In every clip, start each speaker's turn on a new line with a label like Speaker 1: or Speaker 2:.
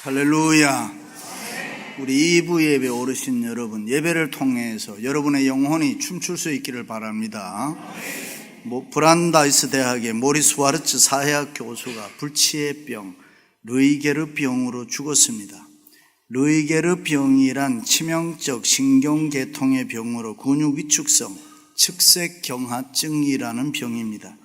Speaker 1: 할렐루야. 우리 2부 예배 오르신 여러분, 예배를 통해서 여러분의 영혼이 춤출 수 있기를 바랍니다. 브란다이스 대학의 모리스 와르츠 사회학 교수가 불치해병, 르이게르 병으로 죽었습니다. 르이게르 병이란 치명적 신경계통의 병으로 근육위축성, 측색경화증이라는 병입니다.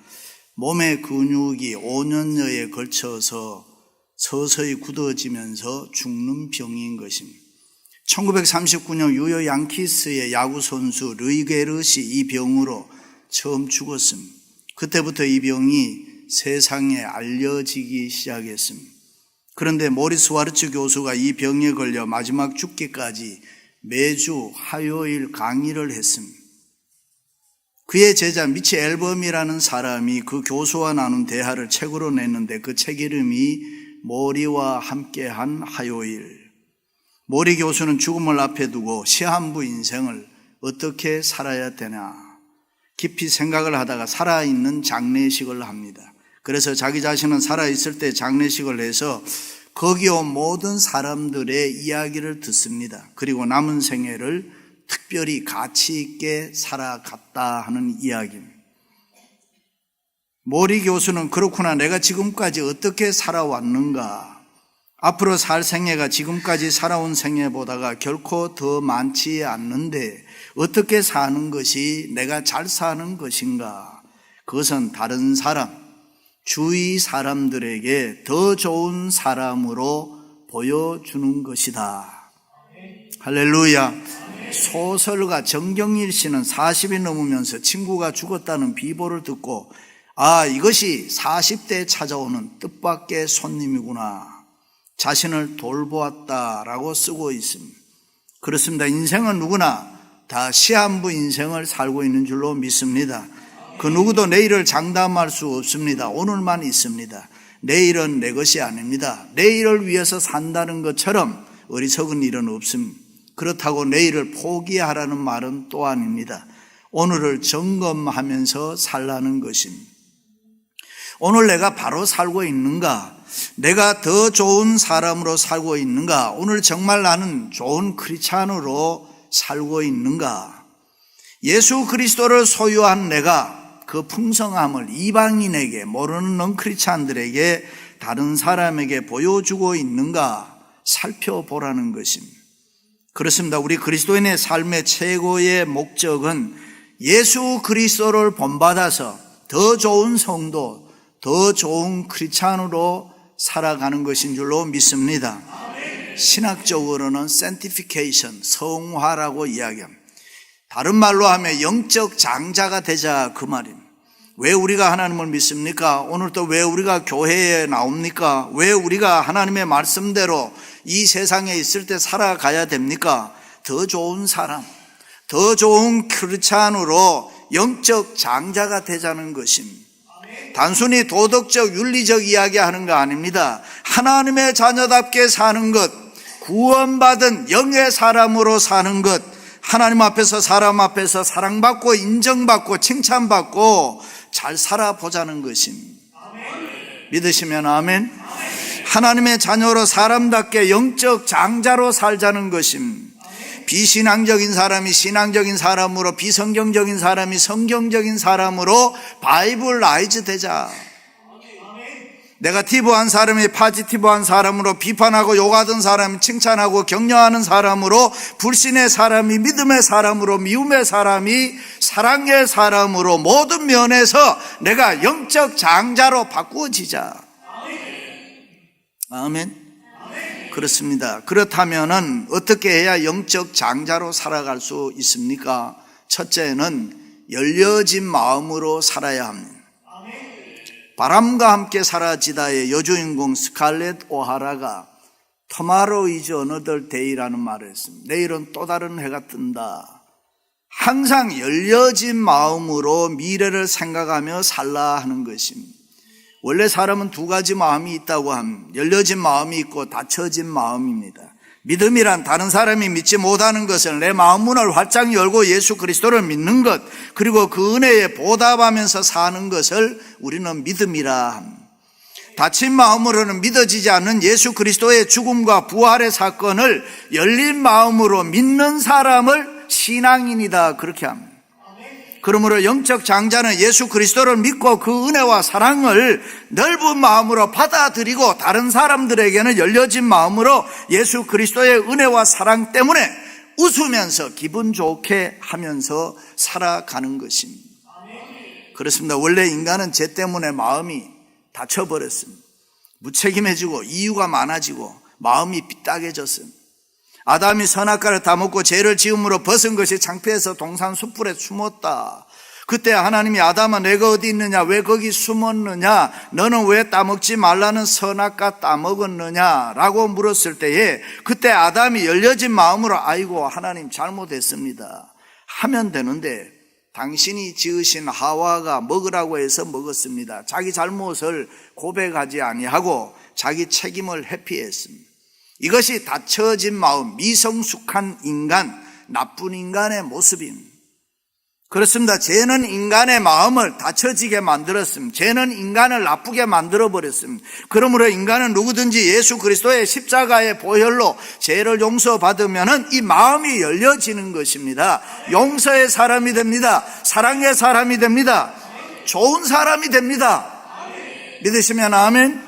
Speaker 1: 몸의 근육이 5년여에 걸쳐서 서서히 굳어지면서 죽는 병인 것입니다. 1939년 유효 양키스의 야구선수 르이게르시 이 병으로 처음 죽었습니다. 그때부터 이 병이 세상에 알려지기 시작했습니다. 그런데 모리스 와르츠 교수가 이 병에 걸려 마지막 죽기까지 매주 화요일 강의를 했습니다. 그의 제자 미치 앨범이라는 사람이 그 교수와 나눈 대화를 책으로 냈는데 그 책 이름이 모리와 함께한 화요일. 모리 교수는 죽음을 앞에 두고 시한부 인생을 어떻게 살아야 되나 깊이 생각을 하다가 살아있는 장례식을 합니다. 그래서 자기 자신은 살아있을 때 장례식을 해서 거기 온 모든 사람들의 이야기를 듣습니다. 그리고 남은 생애를 특별히 가치 있게 살아갔다 하는 이야기입니다. 모리 교수는 그렇구나, 내가 지금까지 어떻게 살아왔는가, 앞으로 살 생애가 지금까지 살아온 생애보다가 결코 더 많지 않는데 어떻게 사는 것이 내가 잘 사는 것인가, 그것은 다른 사람, 주위 사람들에게 더 좋은 사람으로 보여주는 것이다. 할렐루야. 소설가 정경일 씨는 40이 넘으면서 친구가 죽었다는 비보를 듣고 이것이 40대에 찾아오는 뜻밖의 손님이구나, 자신을 돌보았다라고 쓰고 있습니다. 그렇습니다. 인생은 누구나 다 시한부 인생을 살고 있는 줄로 믿습니다. 그 누구도 내일을 장담할 수 없습니다. 오늘만 있습니다. 내일은 내 것이 아닙니다. 내일을 위해서 산다는 것처럼 어리석은 일은 없습니다. 그렇다고 내일을 포기하라는 말은 또 아닙니다. 오늘을 점검하면서 살라는 것입니다. 오늘 내가 바로 살고 있는가? 내가 더 좋은 사람으로 살고 있는가? 오늘 정말 나는 좋은 크리스찬으로 살고 있는가? 예수 그리스도를 소유한 내가 그 풍성함을 이방인에게, 모르는 넌크리스찬들에게, 다른 사람에게 보여주고 있는가 살펴보라는 것입니다. 그렇습니다. 우리 그리스도인의 삶의 최고의 목적은 예수 그리스도를 본받아서 더 좋은 성도, 더 좋은 크리스찬으로 살아가는 것인 줄로 믿습니다. 신학적으로는 sanctification, 성화라고 이야기합니다. 다른 말로 하면 영적 장자가 되자 그 말입니다. 왜 우리가 하나님을 믿습니까? 오늘 또 왜 우리가 교회에 나옵니까? 왜 우리가 하나님의 말씀대로 이 세상에 있을 때 살아가야 됩니까? 더 좋은 사람, 더 좋은 크리스찬으로 영적 장자가 되자는 것입니다. 단순히 도덕적, 윤리적 이야기하는 거 아닙니다. 하나님의 자녀답게 사는 것, 구원받은 영의 사람으로 사는 것, 하나님 앞에서 사람 앞에서 사랑받고 인정받고 칭찬받고 잘 살아보자는 것입니다. 믿으시면 아멘. 하나님의 자녀로 사람답게 영적 장자로 살자는 것입니다. 비신앙적인 사람이 신앙적인 사람으로, 비성경적인 사람이 성경적인 사람으로 바이블라이즈 되자. 네거티브한 사람이 포지티브한 사람으로, 비판하고 욕하던 사람이 칭찬하고 격려하는 사람으로, 불신의 사람이 믿음의 사람으로, 미움의 사람이 사랑의 사람으로, 모든 면에서 내가 영적 장자로 바꾸어지자. 아멘. 그렇습니다. 그렇다면은 어떻게 해야 영적 장자로 살아갈 수 있습니까? 첫째는 열려진 마음으로 살아야 합니다. 바람과 함께 사라지다의 여주인공 스칼렛 오하라가 Tomorrow is another day라는 말을 했습니다. 내일은 또 다른 해가 뜬다. 항상 열려진 마음으로 미래를 생각하며 살라 하는 것입니다. 원래 사람은 두 가지 마음이 있다고 합니다. 열려진 마음이 있고 닫혀진 마음입니다. 믿음이란 다른 사람이 믿지 못하는 것을 내 마음 문을 활짝 열고 예수 그리스도를 믿는 것, 그리고 그 은혜에 보답하면서 사는 것을 우리는 믿음이라 합니다. 닫힌 마음으로는 믿어지지 않는 예수 그리스도의 죽음과 부활의 사건을 열린 마음으로 믿는 사람을 신앙인이다 그렇게 합니다. 그러므로 영적 장자는 예수 그리스도를 믿고 그 은혜와 사랑을 넓은 마음으로 받아들이고 다른 사람들에게는 열려진 마음으로 예수 그리스도의 은혜와 사랑 때문에 웃으면서 기분 좋게 하면서 살아가는 것입니다. 그렇습니다. 원래 인간은 죄 때문에 마음이 닫혀버렸습니다. 무책임해지고 이유가 많아지고 마음이 삐딱해졌습니다. 아담이 선악과를 다 먹고 죄를 지음으로 벗은 것이 창피해서 동산 숯불에 숨었다. 그때 하나님이 아담아 내가 어디 있느냐, 왜 거기 숨었느냐, 너는 왜 따먹지 말라는 선악과 따먹었느냐 라고 물었을 때에 그때 아담이 열려진 마음으로 아이고 하나님 잘못했습니다 하면 되는데, 당신이 지으신 하와가 먹으라고 해서 먹었습니다. 자기 잘못을 고백하지 아니하고 자기 책임을 회피했습니다. 이것이 닫혀진 마음, 미성숙한 인간, 나쁜 인간의 모습입니다. 그렇습니다. 죄는 인간의 마음을 닫혀지게 만들었습니다. 죄는 인간을 나쁘게 만들어버렸습니다. 그러므로 인간은 누구든지 예수 그리스도의 십자가의 보혈로 죄를 용서받으면 이 마음이 열려지는 것입니다. 용서의 사람이 됩니다. 사랑의 사람이 됩니다. 좋은 사람이 됩니다. 믿으시면 아멘.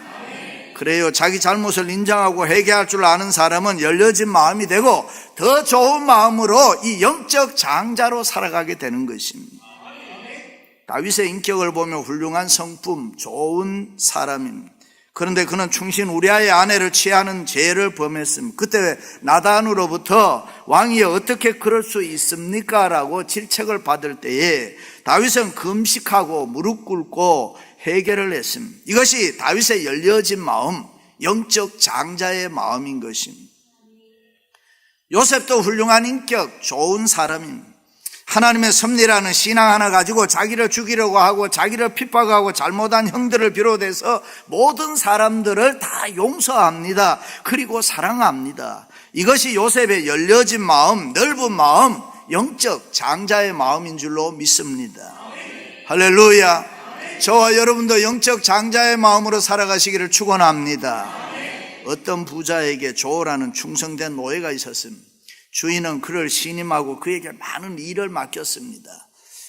Speaker 1: 그래요. 자기 잘못을 인정하고 회개할 줄 아는 사람은 열려진 마음이 되고 더 좋은 마음으로 이 영적 장자로 살아가게 되는 것입니다. 다윗의 인격을 보면 훌륭한 성품, 좋은 사람입니다. 그런데 그는 충신 우리아의 아내를 취하는 죄를 범했습니다. 그때 나단으로부터 왕이 어떻게 그럴 수 있습니까? 라고 질책을 받을 때에 다윗은 금식하고 무릎 꿇고 회개를 했습니다. 이것이 다윗의 열려진 마음, 영적 장자의 마음인 것입니다. 요셉도 훌륭한 인격, 좋은 사람입니다. 하나님의 섭리라는 신앙 하나 가지고 자기를 죽이려고 하고 자기를 핍박하고 잘못한 형들을 비롯해서 모든 사람들을 다 용서합니다. 그리고 사랑합니다. 이것이 요셉의 열려진 마음, 넓은 마음, 영적 장자의 마음인 줄로 믿습니다. 할렐루야. 저와 여러분도 영적 장자의 마음으로 살아가시기를 축원합니다. 어떤 부자에게 조라는 충성된 노예가 있었습니다. 주인은 그를 신임하고 그에게 많은 일을 맡겼습니다.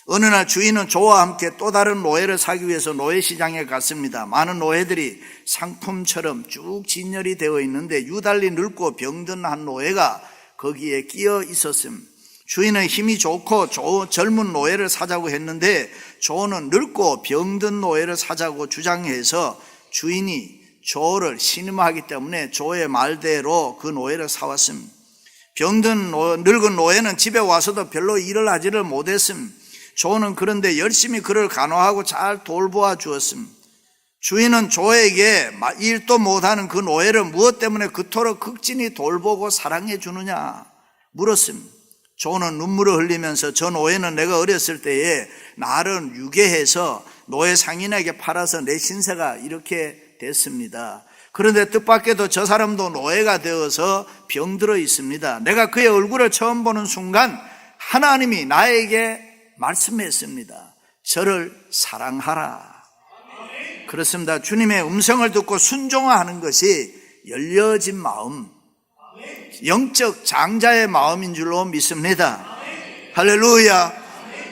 Speaker 1: 어느 날 주인은 조와 함께 또 다른 노예를 사기 위해서 노예시장에 갔습니다. 많은 노예들이 상품처럼 쭉 진열이 되어 있는데 유달리 늙고 병든 한 노예가 거기에 끼어 있었습니다. 주인은 힘이 좋고 젊은 노예를 사자고 했는데 조는 늙고 병든 노예를 사자고 주장해서 주인이 조를 신임하기 때문에 조의 말대로 그 노예를 사왔습니다. 병든 늙은 노예는 집에 와서도 별로 일을 하지를 못했습니다. 조는 그런데 열심히 그를 간호하고 잘 돌보아 주었습니다. 주인은 조에게 일도 못하는 그 노예를 무엇 때문에 그토록 극진히 돌보고 사랑해 주느냐 물었습니다. 조는 눈물을 흘리면서 저 노예는 내가 어렸을 때에 나를 유괴해서 노예 상인에게 팔아서 내 신세가 이렇게 됐습니다. 그런데 뜻밖에도 저 사람도 노예가 되어서 병들어 있습니다. 내가 그의 얼굴을 처음 보는 순간 하나님이 나에게 말씀했습니다. 저를 사랑하라. 그렇습니다. 주님의 음성을 듣고 순종하는 것이 열려진 마음, 영적 장자의 마음인 줄로 믿습니다. 할렐루야.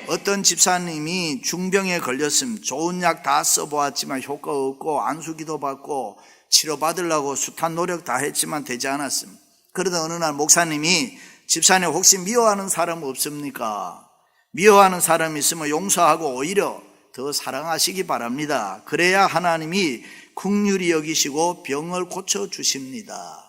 Speaker 1: 어떤 집사님이 중병에 걸렸습니다. 좋은 약 다 써보았지만 효과 없고 안수기도 받고 치료받으려고 숱한 노력 다 했지만 되지 않았습니다. 그러다 어느 날 목사님이 집사님 혹시 미워하는 사람 없습니까? 미워하는 사람이 있으면 용서하고 오히려 더 사랑하시기 바랍니다. 그래야 하나님이 긍휼히 여기시고 병을 고쳐주십니다.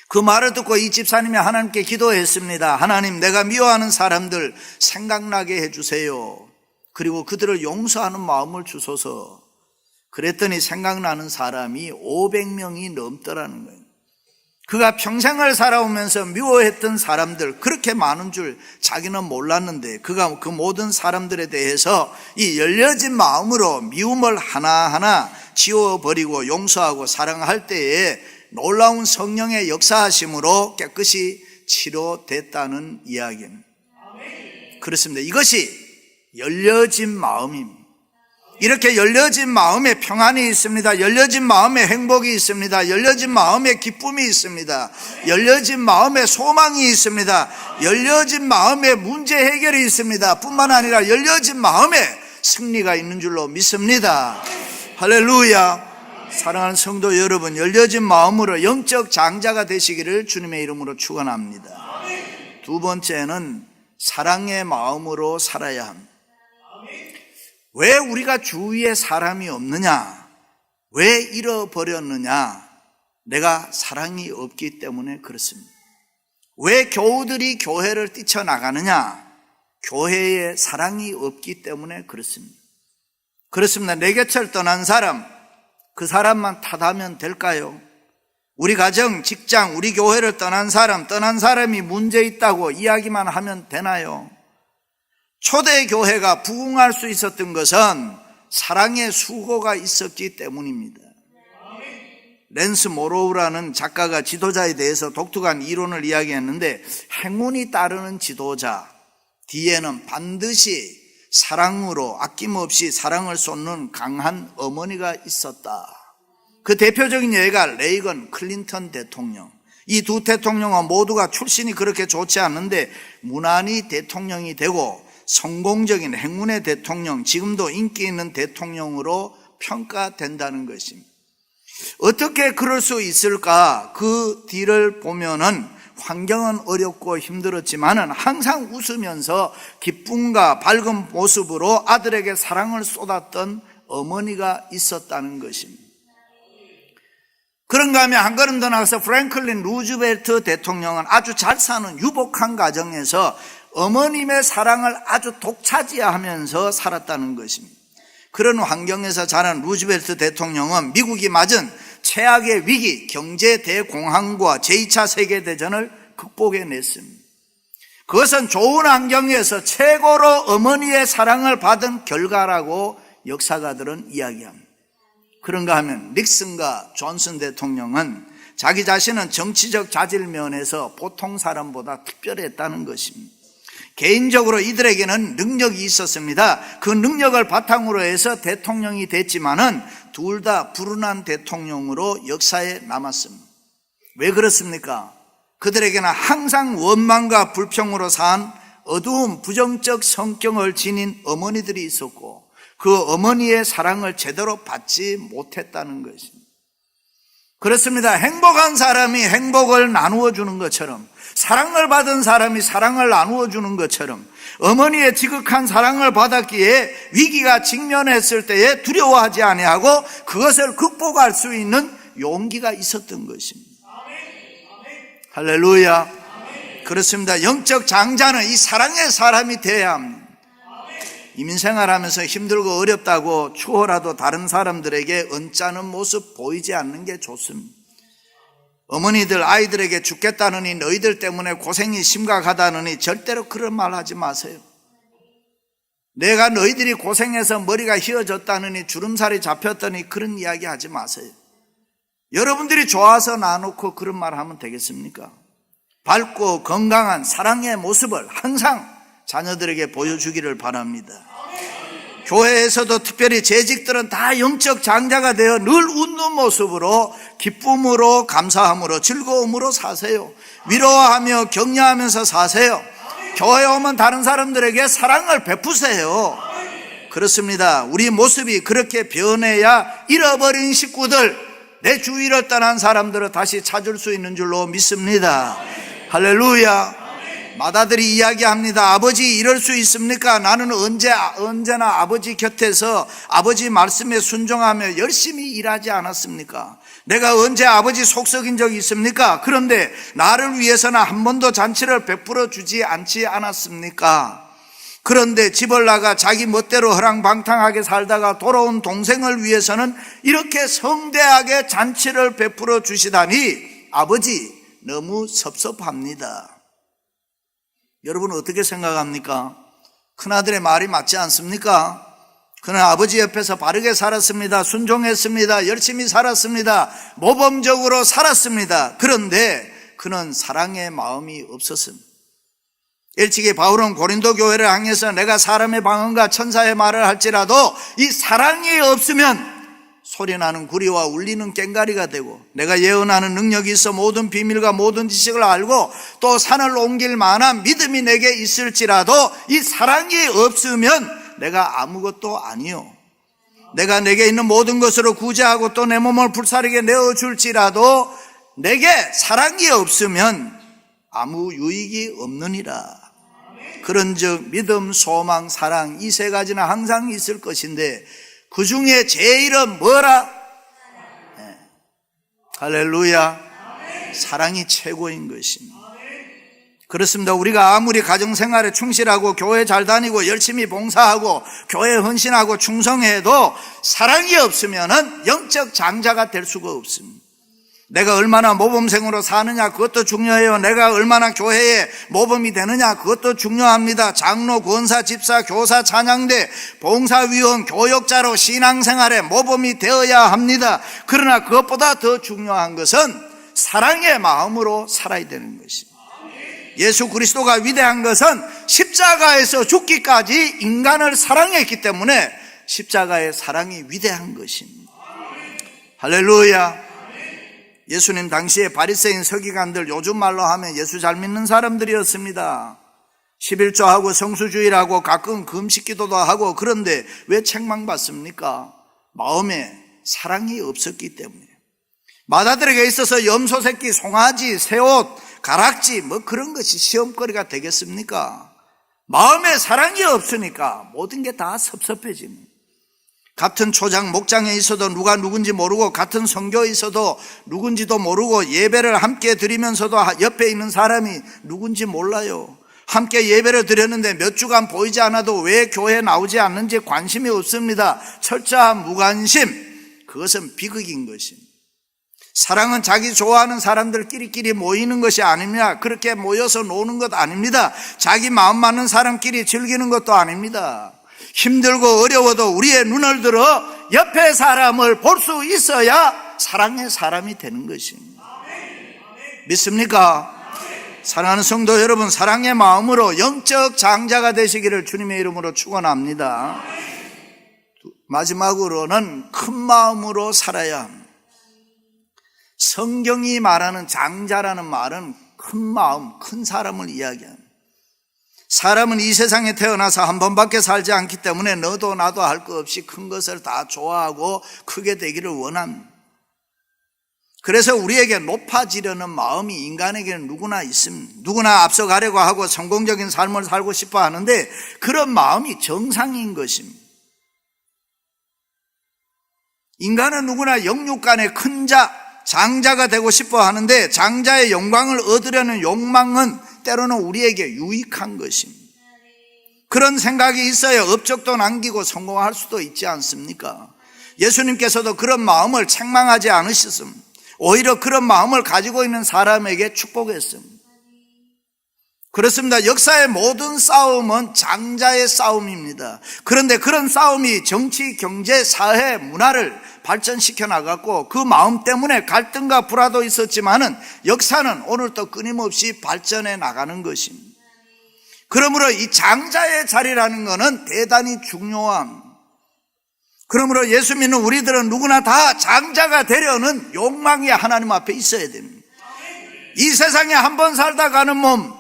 Speaker 1: 그 말을 듣고 이 집사님이 하나님께 기도했습니다. 하나님, 내가 미워하는 사람들 생각나게 해주세요. 그리고 그들을 용서하는 마음을 주소서. 그랬더니 생각나는 사람이 500명이 넘더라는 거예요. 그가 평생을 살아오면서 미워했던 사람들 그렇게 많은 줄 자기는 몰랐는데 그가 그 모든 사람들에 대해서 이 열려진 마음으로 미움을 하나하나 지워버리고 용서하고 사랑할 때에 놀라운 성령의 역사하심으로 깨끗이 치료됐다는 이야기입니다. 그렇습니다. 이것이 열려진 마음입니다. 이렇게 열려진 마음에 평안이 있습니다. 열려진 마음에 행복이 있습니다. 열려진 마음에 기쁨이 있습니다. 열려진 마음에 소망이 있습니다. 열려진 마음에 문제 해결이 있습니다. 뿐만 아니라 열려진 마음에 승리가 있는 줄로 믿습니다. 할렐루야. 사랑하는 성도 여러분, 열려진 마음으로 영적 장자가 되시기를 주님의 이름으로 축원합니다. 두 번째는 사랑의 마음으로 살아야 합니다. 왜 우리가 주위에 사람이 없느냐? 왜 잃어버렸느냐? 내가 사랑이 없기 때문에 그렇습니다. 왜 교우들이 교회를 뛰쳐나가느냐? 교회에 사랑이 없기 때문에 그렇습니다. 그렇습니다. 내 곁을 떠난 사람, 그 사람만 탓하면 될까요? 우리 가정, 직장, 우리 교회를 떠난 사람이 문제 있다고 이야기만 하면 되나요? 초대교회가 부흥할 수 있었던 것은 사랑의 수고가 있었기 때문입니다. 랜스 모로우라는 작가가 지도자에 대해서 독특한 이론을 이야기했는데 행운이 따르는 지도자 뒤에는 반드시 사랑으로 아낌없이 사랑을 쏟는 강한 어머니가 있었다. 그 대표적인 예가 레이건, 클린턴 대통령. 이 두 대통령은 모두가 출신이 그렇게 좋지 않는데 무난히 대통령이 되고 성공적인 행운의 대통령, 지금도 인기 있는 대통령으로 평가된다는 것입니다. 어떻게 그럴 수 있을까? 그 뒤를 보면은 환경은 어렵고 힘들었지만은 항상 웃으면서 기쁨과 밝은 모습으로 아들에게 사랑을 쏟았던 어머니가 있었다는 것입니다. 그런가 하면 한 걸음 더 나가서 프랭클린 루즈벨트 대통령은 아주 잘 사는 유복한 가정에서 어머님의 사랑을 아주 독차지하면서 살았다는 것입니다. 그런 환경에서 자란 루즈벨트 대통령은 미국이 맞은 최악의 위기, 경제 대공황과 제2차 세계대전을 극복해냈습니다. 그것은 좋은 환경에서 최고로 어머니의 사랑을 받은 결과라고 역사가들은 이야기합니다. 그런가 하면 닉슨과 존슨 대통령은 자기 자신은 정치적 자질 면에서 보통 사람보다 특별했다는 것입니다. 개인적으로 이들에게는 능력이 있었습니다. 그 능력을 바탕으로 해서 대통령이 됐지만은 둘 다 불운한 대통령으로 역사에 남았습니다. 왜 그렇습니까? 그들에게는 항상 원망과 불평으로 산 어두운 부정적 성격을 지닌 어머니들이 있었고 그 어머니의 사랑을 제대로 받지 못했다는 것입니다. 그렇습니다. 행복한 사람이 행복을 나누어 주는 것처럼, 사랑을 받은 사람이 사랑을 나누어 주는 것처럼 어머니의 지극한 사랑을 받았기에 위기가 직면했을 때에 두려워하지 아니하고 그것을 극복할 수 있는 용기가 있었던 것입니다. 할렐루야. 그렇습니다. 영적 장자는 이 사랑의 사람이 되어야 합니다. 이민생활하면서 힘들고 어렵다고 추호라도 다른 사람들에게 언짢은 모습 보이지 않는 게 좋습니다. 어머니들 아이들에게 죽겠다느니 너희들 때문에 고생이 심각하다느니 절대로 그런 말 하지 마세요. 내가 너희들이 고생해서 머리가 휘어졌다느니 주름살이 잡혔더니 그런 이야기 하지 마세요. 여러분들이 좋아서 놔놓고 그런 말 하면 되겠습니까? 밝고 건강한 사랑의 모습을 항상 자녀들에게 보여주기를 바랍니다. 교회에서도 특별히 재직들은 다 영적 장자가 되어 늘 웃는 모습으로 기쁨으로 감사함으로 즐거움으로 사세요. 위로하며 격려하면서 사세요. 교회 오면 다른 사람들에게 사랑을 베푸세요. 그렇습니다. 우리 모습이 그렇게 변해야 잃어버린 식구들, 내 주위를 떠난 사람들을 다시 찾을 수 있는 줄로 믿습니다. 할렐루야. 마다들이 이야기합니다. 아버지 이럴 수 있습니까? 나는 언제나 아버지 곁에서 아버지 말씀에 순종하며 열심히 일하지 않았습니까? 내가 언제 아버지 속썩인 적이 있습니까? 그런데 나를 위해서는 한 번도 잔치를 베풀어 주지 않지 않았습니까? 그런데 집을 나가 자기 멋대로 허랑방탕하게 살다가 돌아온 동생을 위해서는 이렇게 성대하게 잔치를 베풀어 주시다니 아버지 너무 섭섭합니다. 여러분 어떻게 생각합니까? 큰아들의 말이 맞지 않습니까? 그는 아버지 옆에서 바르게 살았습니다. 순종했습니다. 열심히 살았습니다. 모범적으로 살았습니다. 그런데 그는 사랑의 마음이 없었습니다. 일찍이 바울은 고린도 교회를 향해서 내가 사람의 방언과 천사의 말을 할지라도 이 사랑이 없으면 소리나는 구리와 울리는 꽹가리가 되고 내가 예언하는 능력이 있어 모든 비밀과 모든 지식을 알고 또 산을 옮길 만한 믿음이 내게 있을지라도 이 사랑이 없으면 내가 아무것도 아니요. 내가 내게 있는 모든 것으로 구제하고 또 내 몸을 불사르게 내어줄지라도 내게 사랑이 없으면 아무 유익이 없느니라. 그런즉 믿음, 소망, 사랑 이 세 가지는 항상 있을 것인데 그 중에 제일은 뭐라? 네. 할렐루야. 사랑이 최고인 것입니다. 그렇습니다. 우리가 아무리 가정생활에 충실하고 교회 잘 다니고 열심히 봉사하고 교회에 헌신하고 충성해도 사랑이 없으면 영적 장자가 될 수가 없습니다. 내가 얼마나 모범생으로 사느냐 그것도 중요해요. 내가 얼마나 교회에 모범이 되느냐 그것도 중요합니다. 장로, 권사, 집사, 교사, 찬양대, 봉사위원, 교역자로 신앙생활에 모범이 되어야 합니다. 그러나 그것보다 더 중요한 것은 사랑의 마음으로 살아야 되는 것입니다. 예수 그리스도가 위대한 것은 십자가에서 죽기까지 인간을 사랑했기 때문에 십자가의 사랑이 위대한 것입니다. 할렐루야. 예수님 당시에 바리새인 서기관들 요즘 말로 하면 예수 잘 믿는 사람들이었습니다. 11조하고 성수주의라고 가끔 금식기도도 하고 그런데 왜 책망받습니까? 마음에 사랑이 없었기 때문에. 마다들에게 있어서 염소 새끼, 송아지, 새옷, 가락지 뭐 그런 것이 시험거리가 되겠습니까? 마음에 사랑이 없으니까 모든 게 다 섭섭해집니다. 같은 초장 목장에 있어도 누가 누군지 모르고 같은 성교에 있어도 누군지도 모르고 예배를 함께 드리면서도 옆에 있는 사람이 누군지 몰라요. 함께 예배를 드렸는데 몇 주간 보이지 않아도 왜 교회에 나오지 않는지 관심이 없습니다. 철저한 무관심, 그것은 비극인 것입니다. 사랑은 자기 좋아하는 사람들끼리 모이는 것이 아닙니다. 그렇게 모여서 노는 것 아닙니다. 자기 마음 맞는 사람끼리 즐기는 것도 아닙니다. 힘들고 어려워도 우리의 눈을 들어 옆에 사람을 볼 수 있어야 사랑의 사람이 되는 것입니다. 믿습니까? 사랑하는 성도 여러분, 사랑의 마음으로 영적 장자가 되시기를 주님의 이름으로 축원합니다. 마지막으로는 큰 마음으로 살아야 합니다. 성경이 말하는 장자라는 말은 큰 마음, 큰 사람을 이야기합니다. 사람은 이 세상에 태어나서 한 번밖에 살지 않기 때문에 너도 나도 할 것 없이 큰 것을 다 좋아하고 크게 되기를 원합니다. 그래서 우리에게 높아지려는 마음이 인간에게는 누구나 있습니다. 누구나 앞서가려고 하고 성공적인 삶을 살고 싶어 하는데 그런 마음이 정상인 것입니다. 인간은 누구나 영육간의 큰 자, 장자가 되고 싶어 하는데 장자의 영광을 얻으려는 욕망은 때로는 우리에게 유익한 것입니다. 그런 생각이 있어야 업적도 남기고 성공할 수도 있지 않습니까? 예수님께서도 그런 마음을 책망하지 않으셨습니다. 오히려 그런 마음을 가지고 있는 사람에게 축복했습니다. 그렇습니다. 역사의 모든 싸움은 장자의 싸움입니다. 그런데 그런 싸움이 정치, 경제, 사회, 문화를 발전시켜 나갔고 그 마음 때문에 갈등과 불화도 있었지만은 역사는 오늘도 끊임없이 발전해 나가는 것입니다. 그러므로 이 장자의 자리라는 것은 대단히 중요합니다. 그러므로 예수 믿는 우리들은 누구나 다 장자가 되려는 욕망이 하나님 앞에 있어야 됩니다. 이 세상에 한 번 살다 가는 몸,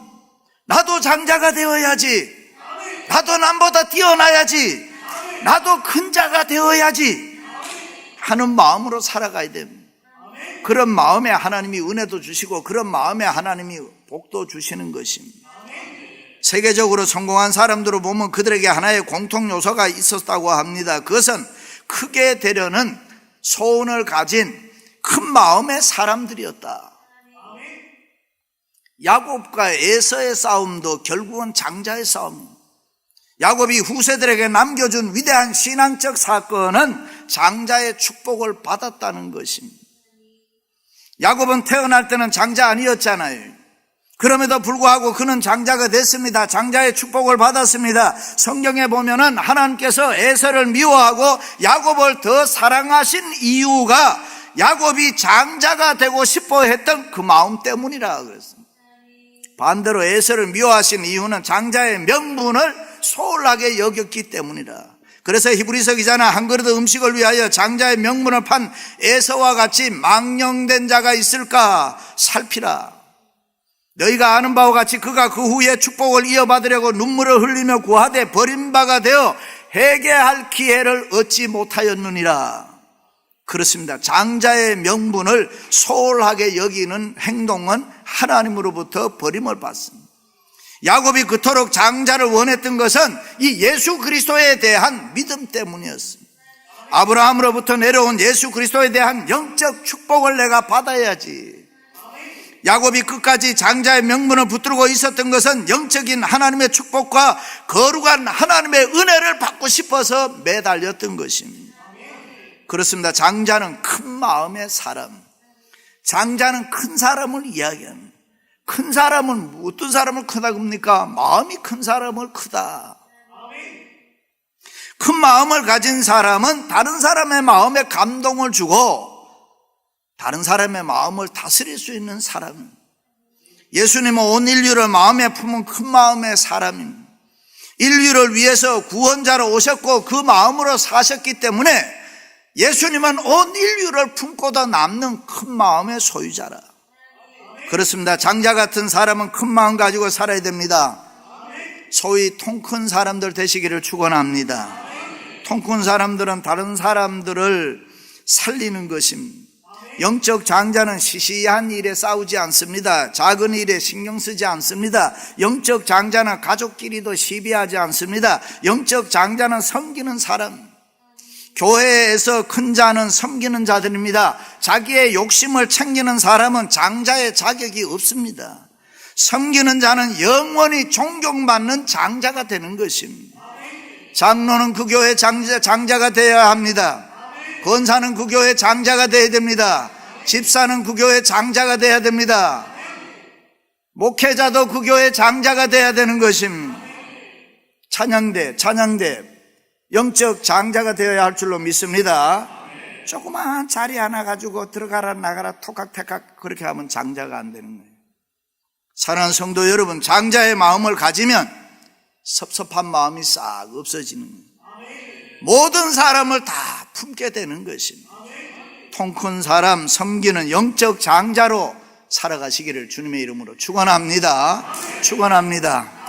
Speaker 1: 나도 장자가 되어야지, 나도 남보다 뛰어나야지, 나도 큰 자가 되어야지 하는 마음으로 살아가야 됩니다. 그런 마음에 하나님이 은혜도 주시고 그런 마음에 하나님이 복도 주시는 것입니다. 세계적으로 성공한 사람들을 보면 그들에게 하나의 공통 요소가 있었다고 합니다. 그것은 크게 되려는 소원을 가진 큰 마음의 사람들이었다. 야곱과 에서의 싸움도 결국은 장자의 싸움입니다. 야곱이 후세들에게 남겨준 위대한 신앙적 사건은 장자의 축복을 받았다는 것입니다. 야곱은 태어날 때는 장자 아니었잖아요. 그럼에도 불구하고 그는 장자가 됐습니다. 장자의 축복을 받았습니다. 성경에 보면은 하나님께서 에서를 미워하고 야곱을 더 사랑하신 이유가 야곱이 장자가 되고 싶어 했던 그 마음 때문이라 그랬습니다. 반대로 에서를 미워하신 이유는 장자의 명분을 소홀하게 여겼기 때문이라. 그래서 히브리서 기자는 한 그릇 음식을 위하여 장자의 명분을 판 에서와 같이 망령된 자가 있을까 살피라. 너희가 아는 바와 같이 그가 그 후에 축복을 이어받으려고 눈물을 흘리며 구하되 버림바가 되어 회개할 기회를 얻지 못하였느니라. 그렇습니다. 장자의 명분을 소홀하게 여기는 행동은 하나님으로부터 버림을 받습니다. 야곱이 그토록 장자를 원했던 것은 이 예수 그리스도에 대한 믿음 때문이었습니다. 아브라함으로부터 내려온 예수 그리스도에 대한 영적 축복을 내가 받아야지. 야곱이 끝까지 장자의 명분을 붙들고 있었던 것은 영적인 하나님의 축복과 거룩한 하나님의 은혜를 받고 싶어서 매달렸던 것입니다. 그렇습니다. 장자는 큰 마음의 사람, 장자는 큰 사람을 이야기합니다. 큰 사람은 어떤 사람을 크다고 합니까? 마음이 큰 사람을 크다. 큰 마음을 가진 사람은 다른 사람의 마음에 감동을 주고 다른 사람의 마음을 다스릴 수 있는 사람입니다. 예수님은 온 인류를 마음에 품은 큰 마음의 사람입니다. 인류를 위해서 구원자로 오셨고 그 마음으로 사셨기 때문에 예수님은 온 인류를 품고도 남는 큰 마음의 소유자라. 그렇습니다. 장자 같은 사람은 큰 마음 가지고 살아야 됩니다. 소위 통 큰 사람들 되시기를 축원합니다. 통 큰 사람들은 다른 사람들을 살리는 것입니다. 영적 장자는 시시한 일에 싸우지 않습니다. 작은 일에 신경 쓰지 않습니다. 영적 장자는 가족끼리도 시비하지 않습니다. 영적 장자는 섬기는 사람. 교회에서 큰 자는 섬기는 자들입니다. 자기의 욕심을 챙기는 사람은 장자의 자격이 없습니다. 섬기는 자는 영원히 존경받는 장자가 되는 것입니다. 장로는 그 교회 장자가 되어야 합니다. 권사는 그 교회 장자가 되어야 됩니다. 집사는 그 교회 장자가 돼야 됩니다. 목회자도 그 교회 장자가 돼야 되는 것입니다. 찬양대 영적 장자가 되어야 할 줄로 믿습니다. 조그마한 자리 하나 가지고 들어가라 나가라 톡각택각 그렇게 하면 장자가 안 되는 거예요. 사랑하는 성도 여러분, 장자의 마음을 가지면 섭섭한 마음이 싹 없어지는 거예요. 모든 사람을 다 품게 되는 것입니다. 통 큰 사람 섬기는 영적 장자로 살아가시기를 주님의 이름으로 축원합니다. 축원합니다.